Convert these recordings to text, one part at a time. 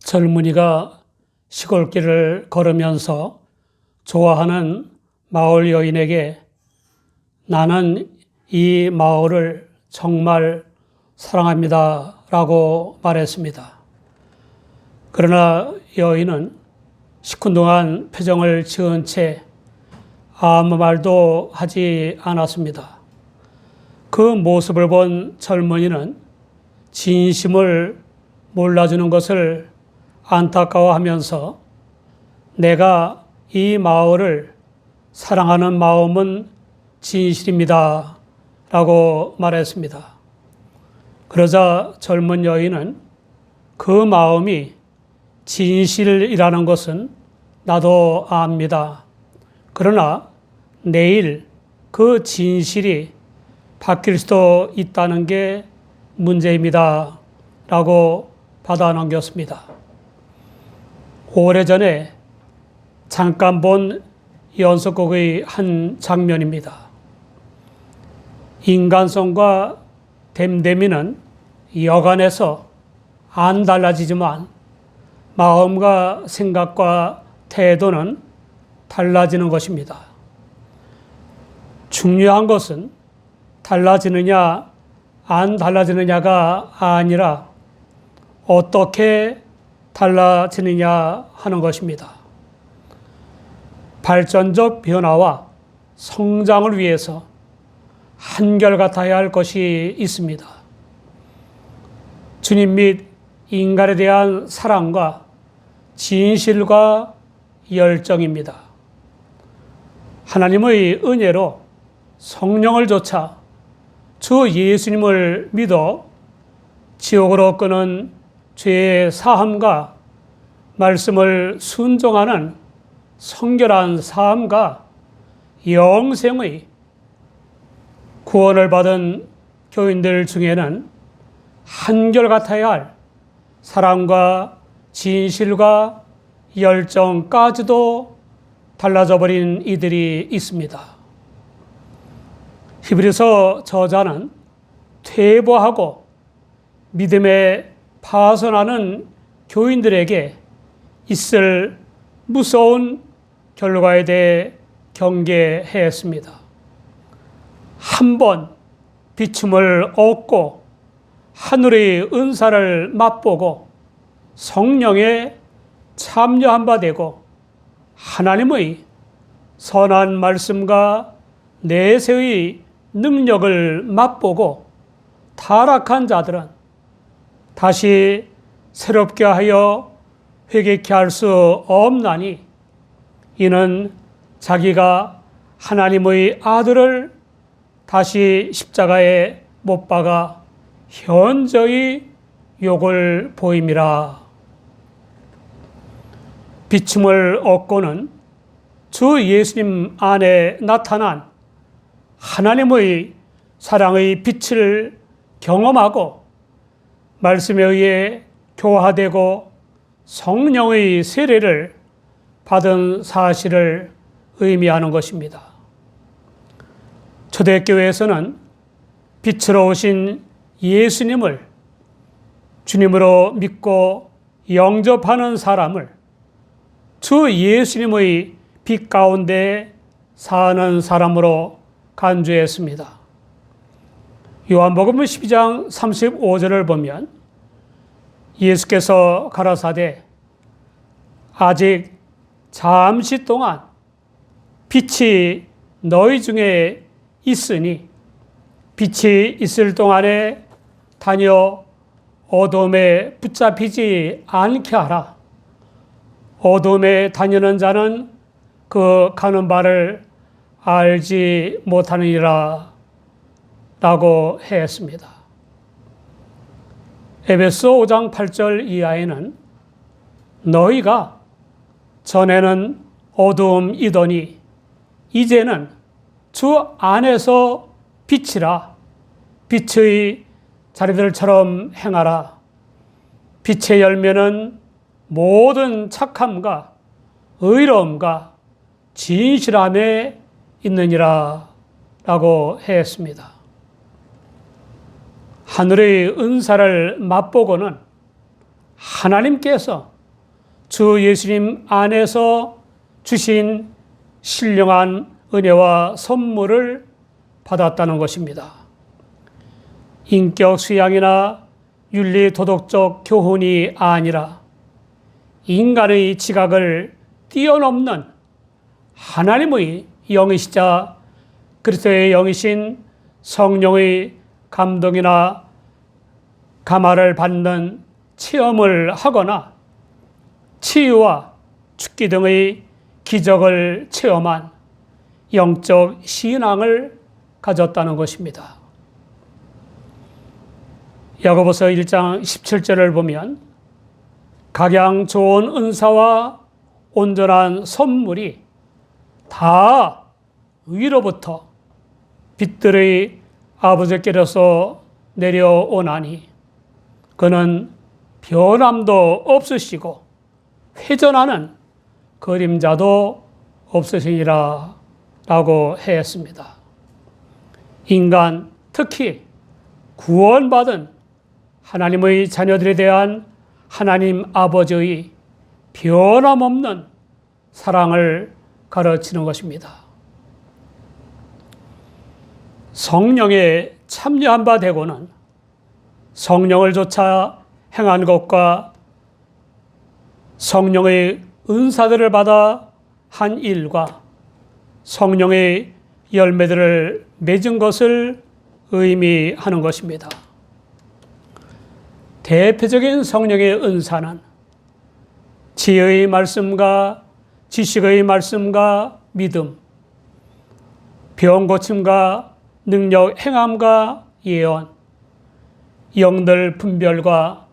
젊은이가 시골길을 걸으면서 좋아하는 마을 여인에게 나는 이 마을을 정말 사랑합니다 라고 말했습니다. 그러나 여인은 시큰둥한 표정을 지은 채 아무 말도 하지 않았습니다. 그 모습을 본 젊은이는 진심을 몰라주는 것을 안타까워하면서 내가 이 마을을 사랑하는 마음은 진실입니다 라고 말했습니다. 그러자 젊은 여인은 그 마음이 진실이라는 것은 나도 압니다. 그러나 내일 그 진실이 바뀔 수도 있다는 게 문제입니다 라고 받아 넘겼습니다. 오래전에 잠깐 본 연속극의 한 장면입니다. 인간성과 댐댐이는 여간에서 안 달라지지만 마음과 생각과 태도는 달라지는 것입니다. 중요한 것은 달라지느냐 안 달라지느냐가 아니라 어떻게 달라지느냐 하는 것입니다. 발전적 변화와 성장을 위해서 한결같아야 할 것이 있습니다. 주님 및 인간에 대한 사랑과 진실과 열정입니다. 하나님의 은혜로 성령을 좇아 주 예수님을 믿어 지옥으로 끄는 죄의 사함과 말씀을 순종하는 성결한 삶과 영생의 구원을 받은 교인들 중에는 한결같아야 할 사랑과 진실과 열정까지도 달라져 버린 이들이 있습니다. 히브리서 저자는 퇴보하고 믿음에 파손하는 교인들에게 있을 무서운 결과에 대해 경계했습니다. 한번 비춤을 얻고 하늘의 은사를 맛보고 성령에 참여한 바 되고 하나님의 선한 말씀과 내세의 능력을 맛보고 타락한 자들은 다시 새롭게 하여 회개케 할 수 없나니 이는 자기가 하나님의 아들을 다시 십자가에 못 박아 현저히 욕을 보임이라. 비춤을 얻고는 주 예수님 안에 나타난 하나님의 사랑의 빛을 경험하고 말씀에 의해 교화되고 성령의 세례를 받은 사실을 의미하는 것입니다. 초대교회에서는 빛으로 오신 예수님을 주님으로 믿고 영접하는 사람을 주 예수님의 빛 가운데 사는 사람으로 간주했습니다. 요한복음 12장 35절을 보면 예수께서 가라사대 아직 잠시 동안 빛이 너희 중에 있으니 빛이 있을 동안에 다녀 어둠에 붙잡히지 않게 하라. 어둠에 다니는 자는 그 가는 바를 알지 못하느니라 라고 했습니다. 에베소 5장 8절 이하에는 너희가 전에는 어두움이더니 이제는 주 안에서 빛이라. 빛의 자리들처럼 행하라. 빛의 열매는 모든 착함과 의로움과 진실함에 있느니라 라고 했습니다. 하늘의 은사를 맛보고는 하나님께서 주 예수님 안에서 주신 신령한 은혜와 선물을 받았다는 것입니다. 인격 수양이나 윤리 도덕적 교훈이 아니라 인간의 지각을 뛰어넘는 하나님의 영이시자 그리스도의 영이신 성령의 감동이나 감화를 받는 체험을 하거나 치유와 죽기 등의 기적을 체험한 영적 신앙을 가졌다는 것입니다. 야고보서 1장 17절을 보면 각양 좋은 은사와 온전한 선물이 다 위로부터 빛들의 아버지께로서 내려오나니 그는 변함도 없으시고 회전하는 그림자도 없으시니라 라고 했습니다. 인간, 특히 구원받은 하나님의 자녀들에 대한 하나님 아버지의 변함없는 사랑을 가르치는 것입니다. 성령에 참여한 바 되고는 성령을 좇아 행한 것과 성령의 은사들을 받아 한 일과 성령의 열매들을 맺은 것을 의미하는 것입니다. 대표적인 성령의 은사는 지혜의 말씀과 지식의 말씀과 믿음, 병 고침과 능력 행함과 예언, 영들 분별과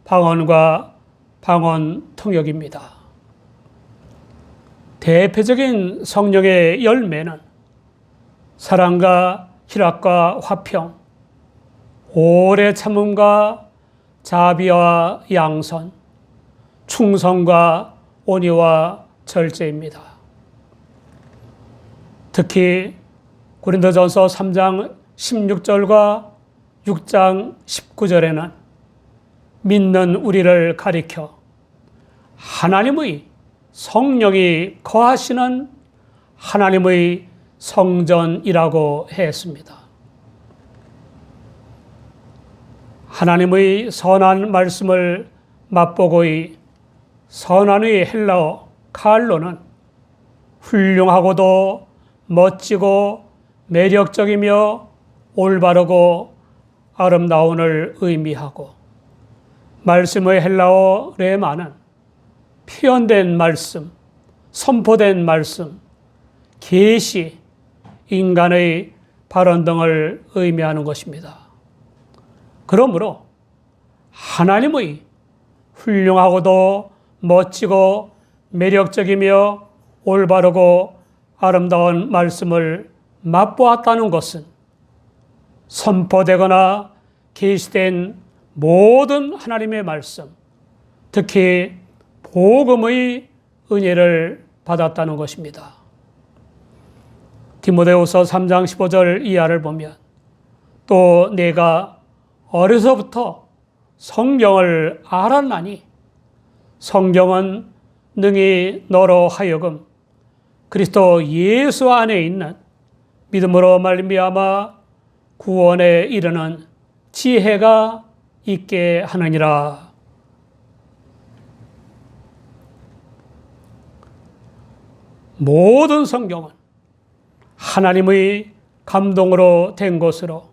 방언 통역입니다. 대표적인 성령의 열매는 사랑과 희락과 화평, 오래 참음과 자비와 양선, 충성과 온유와 절제입니다. 특히 고린도전서 3장 16절과 6장 19절에는 믿는 우리를 가리켜 하나님의 성령이 거하시는 하나님의 성전이라고 했습니다. 하나님의 선한 말씀을 맛보고의 선한의 헬라어 칼로는 훌륭하고도 멋지고 매력적이며 올바르고 아름다움을 의미하고, 말씀의 헬라어 레마는 표현된 말씀, 선포된 말씀, 계시, 인간의 발언 등을 의미하는 것입니다. 그러므로 하나님의 훌륭하고도 멋지고 매력적이며 올바르고 아름다운 말씀을 맛보았다는 것은 선포되거나 계시된 모든 하나님의 말씀, 특히 복음의 은혜를 받았다는 것입니다. 디모데후서 3장 15절 이하를 보면 또 내가 어려서부터 성경을 알았나니 성경은 능히 너로 하여금 그리스도 예수 안에 있는 믿음으로 말미암아 구원에 이르는 지혜가 있게 하느니라. 모든 성경은 하나님의 감동으로 된 것으로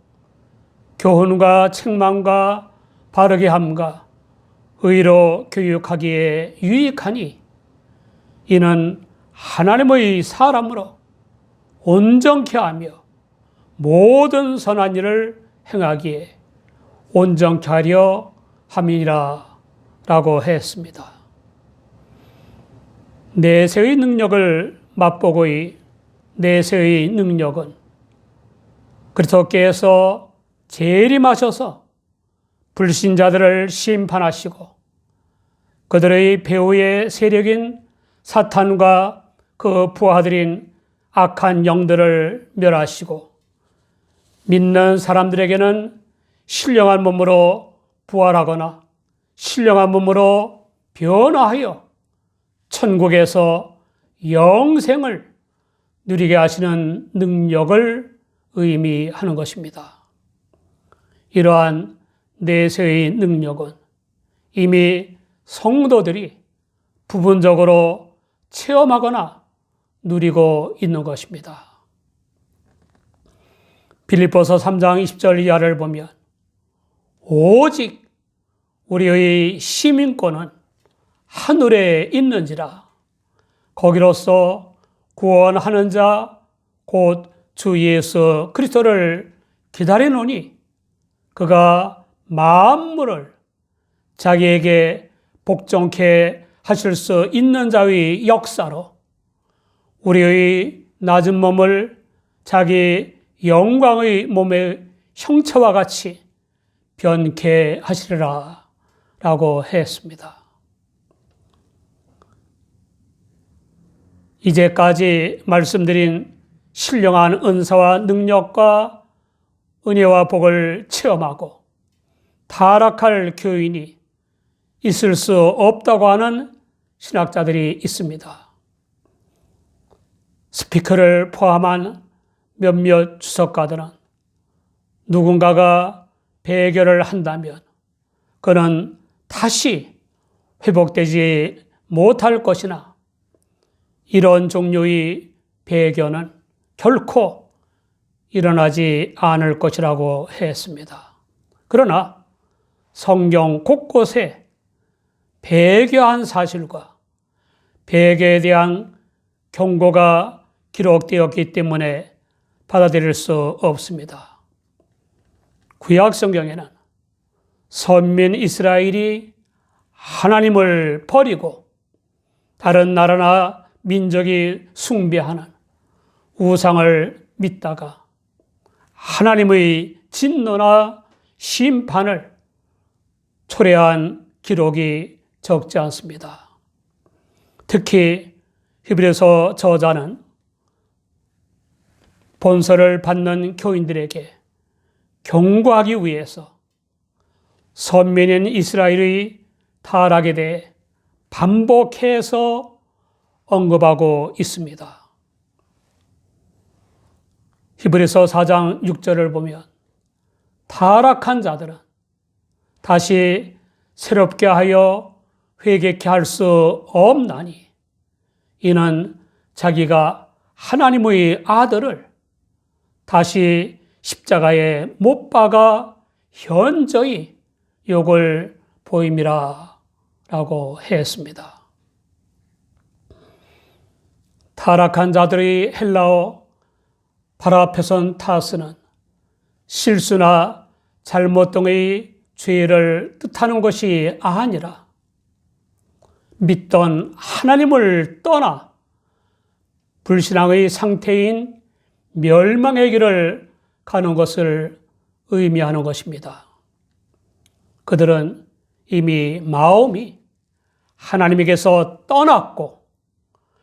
교훈과 책망과 바르게 함과 의로 교육하기에 유익하니 이는 하나님의 사람으로 온전케 하며 모든 선한 일을 행하기에 온전케 하려 함이니라 라고 했습니다. 내세의 능력을 맛보고의 내세의 능력은 그리스도께서 재림하셔서 불신자들을 심판하시고 그들의 배후의 세력인 사탄과 그 부하들인 악한 영들을 멸하시고 믿는 사람들에게는 신령한 몸으로 부활하거나 신령한 몸으로 변화하여 천국에서 영생을 누리게 하시는 능력을 의미하는 것입니다. 이러한 내세의 능력은 이미 성도들이 부분적으로 체험하거나 누리고 있는 것입니다. 빌립보서 3장 20절 이하를 보면 오직 우리의 시민권은 하늘에 있는지라 거기로서 구원하는 자 곧 주 예수 그리스도를 기다리노니 그가 만물을 자기에게 복종케 하실 수 있는 자의 역사로 우리의 낮은 몸을 자기 영광의 몸의 형체와 같이 변케 하시리라 라고 했습니다. 이제까지 말씀드린 신령한 은사와 능력과 은혜와 복을 체험하고 타락할 교인이 있을 수 없다고 하는 신학자들이 있습니다. 스피커를 포함한 몇몇 주석가들은 누군가가 배교를 한다면 그는 다시 회복되지 못할 것이나 이런 종류의 배교는 결코 일어나지 않을 것이라고 했습니다. 그러나 성경 곳곳에 배교한 사실과 배교에 대한 경고가 기록되었기 때문에 받아들일 수 없습니다. 구약 성경에는 선민 이스라엘이 하나님을 버리고 다른 나라나 민족이 숭배하는 우상을 믿다가 하나님의 진노나 심판을 초래한 기록이 적지 않습니다. 특히 히브리서 저자는 본서를 받는 교인들에게 경고하기 위해서 선민인 이스라엘의 타락에 대해 반복해서 언급하고 있습니다. 히브리서 4장 6절을 보면 타락한 자들은 다시 새롭게 하여 회개케 할 수 없나니 이는 자기가 하나님의 아들을 다시 십자가에 못 박아 현저히 욕을 보임이라 라고 했습니다. 타락한 자들의 헬라어 파라페손 타스는 실수나 잘못 등의 죄를 뜻하는 것이 아니라 믿던 하나님을 떠나 불신앙의 상태인 멸망의 길을 가는 것을 의미하는 것입니다. 그들은 이미 마음이 하나님에게서 떠났고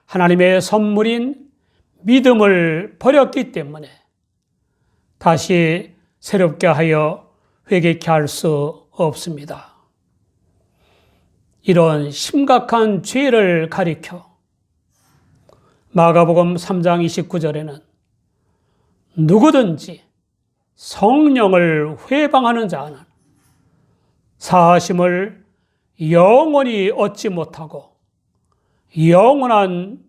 하나님의 선물인 믿음을 버렸기 때문에 다시 새롭게 하여 회개케 할 수 없습니다. 이런 심각한 죄를 가리켜 마가복음 3장 29절에는 누구든지 성령을 회방하는 자는 사하심을 영원히 얻지 못하고 영원한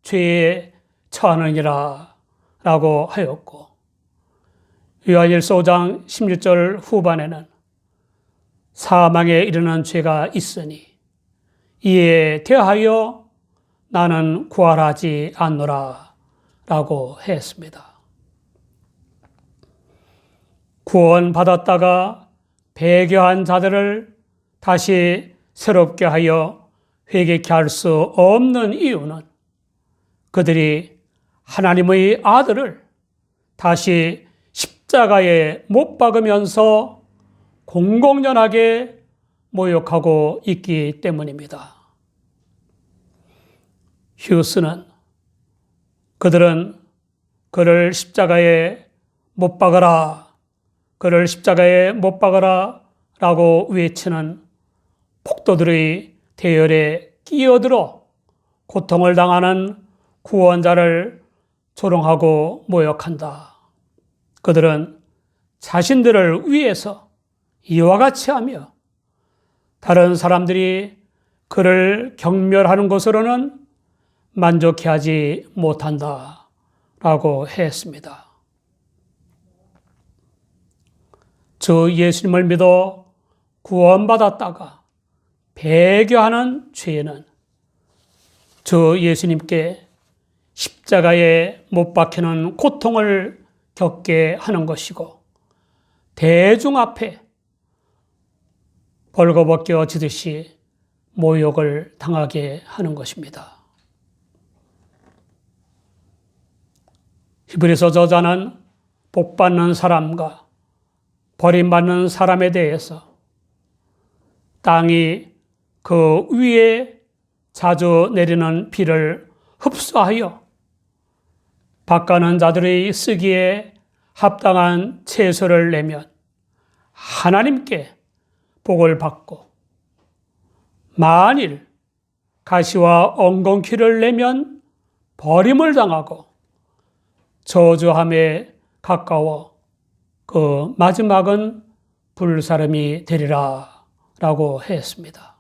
죄에 처하느니라 라고 하였고, 요한일서 5장 16절 후반에는 사망에 이르는 죄가 있으니 이에 대하여 나는 구할하지 않노라 라고 했습니다. 구원받았다가 배교한 자들을 다시 새롭게 하여 회개케 할 수 없는 이유는 그들이 하나님의 아들을 다시 십자가에 못 박으면서 공공연하게 모욕하고 있기 때문입니다. 휴스는 그들은 그를 십자가에 못 박아라, 그를 십자가에 못 박아라 라고 외치는 폭도들의 대열에 끼어들어 고통을 당하는 구원자를 조롱하고 모욕한다. 그들은 자신들을 위해서 이와 같이 하며 다른 사람들이 그를 경멸하는 것으로는 만족해 하지 못한다 라고 했습니다. 주 예수님을 믿어 구원받았다가 배교하는 죄는 주 예수님께 십자가에 못 박히는 고통을 겪게 하는 것이고 대중 앞에 벌거벗겨지듯이 모욕을 당하게 하는 것입니다. 히브리서 저자는 복받는 사람과 버림받는 사람에 대해서 땅이 그 위에 자주 내리는 비를 흡수하여 밭가는 자들의 쓰기에 합당한 채소를 내면 하나님께 복을 받고 만일 가시와 엉겅퀴를 내면 버림을 당하고 저주함에 가까워 그 마지막은 불사름이 되리라 라고 했습니다.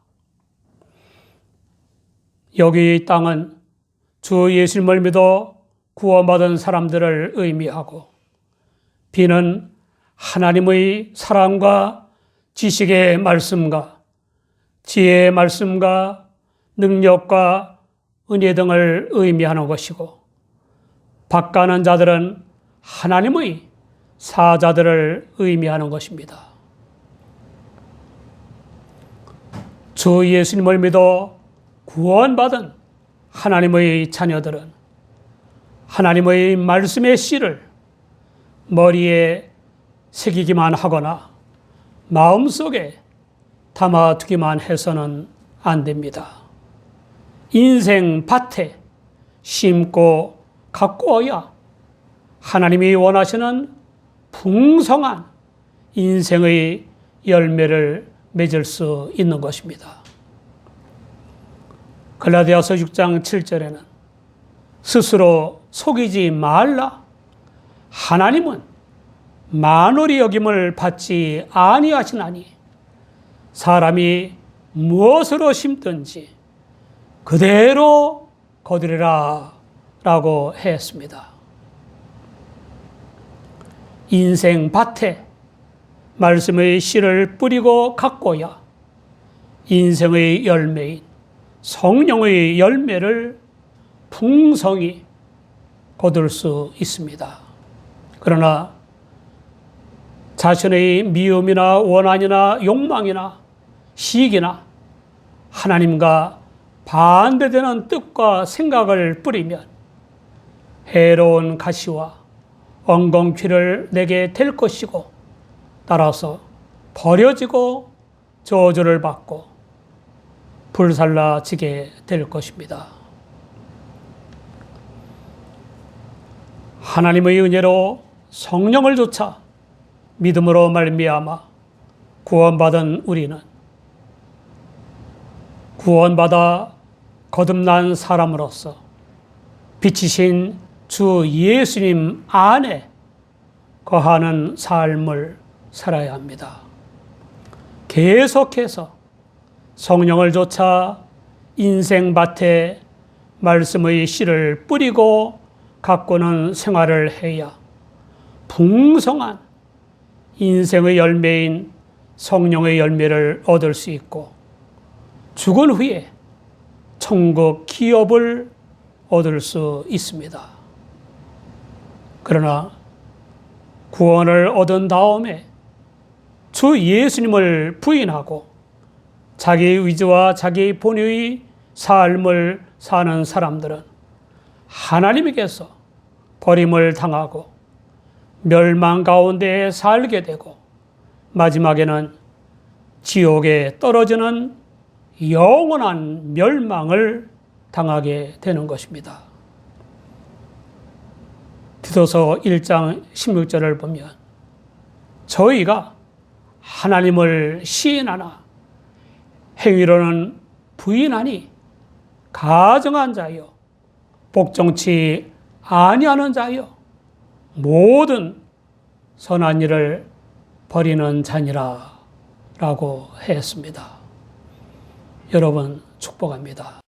여기 이 땅은 주 예수님을 믿어 구원받은 사람들을 의미하고 비는 하나님의 사랑과 지식의 말씀과 지혜의 말씀과 능력과 은혜 등을 의미하는 것이고 밭가는 자들은 하나님의 사자들을 의미하는 것입니다. 주 예수님을 믿어 구원받은 하나님의 자녀들은 하나님의 말씀의 씨를 머리에 새기기만 하거나 마음속에 담아두기만 해서는 안 됩니다. 인생 밭에 심고 가꾸어야 하나님이 원하시는 풍성한 인생의 열매를 맺을 수 있는 것입니다. 갈라디아서 6장 7절에는 스스로 속이지 말라. 하나님은 만홀히 여김을 받지 아니하시나니 사람이 무엇으로 심든지 그대로 거두리라 라고 했습니다. 인생 밭에 말씀의 씨를 뿌리고 가꿔야 인생의 열매인 성령의 열매를 풍성히 거둘 수 있습니다. 그러나 자신의 미움이나 원한이나 욕망이나 시기나 하나님과 반대되는 뜻과 생각을 뿌리면 해로운 가시와 엉겅퀴를 내게 될 것이고 따라서 버려지고 저주를 받고 불살라지게 될 것입니다. 하나님의 은혜로 성령을 조차 믿음으로 말미암아 구원받은 우리는 구원받아 거듭난 사람으로서 빛이신 주 예수님 안에 거하는 삶을 살아야 합니다. 계속해서 성령을 조차 인생밭에 말씀의 씨를 뿌리고 가꾸는 생활을 해야 풍성한 인생의 열매인 성령의 열매를 얻을 수 있고 죽은 후에 천국 기업을 얻을 수 있습니다. 그러나 구원을 얻은 다음에 주 예수님을 부인하고 자기 의지와 자기 본의의 삶을 사는 사람들은 하나님에게서 버림을 당하고 멸망 가운데 살게 되고 마지막에는 지옥에 떨어지는 영원한 멸망을 당하게 되는 것입니다. 디도서 1장 16절을 보면 저희가 하나님을 시인하나 행위로는 부인하니 가정한 자여 복종치 아니하는 자여 모든 선한 일을 버리는 자니라 라고 했습니다. 여러분 축복합니다.